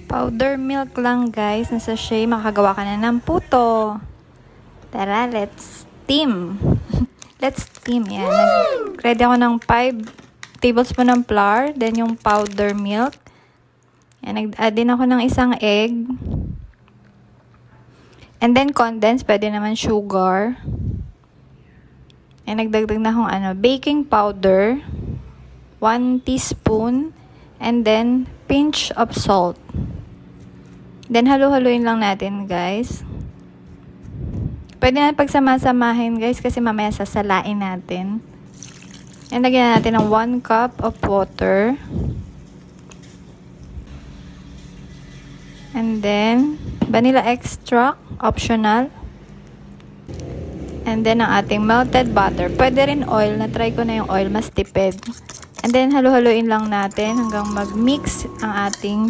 Powder milk lang guys, nasa sachet, makagawa ka na ng puto. Tara, let's steam. Let's steam, yan. Ready ako ng 5 tablespoon ng flour, then yung powder milk. Yan, nag-add din ako ng isang egg. And then condensed, pwede naman sugar. And nagdagdag na akong baking powder, 1 teaspoon, and then pinch of salt. Then, halo-haloin lang natin, guys. Pwede na pagsamasamahin, guys, kasi mamaya sasalain natin. And lagyan natin ng 1 cup of water. And then, vanilla extract, optional. And then, ang ating melted butter. Pwede rin oil. Na-try ko na yung oil, mas tipid. And then, halo-haloin lang natin hanggang mag-mix ang ating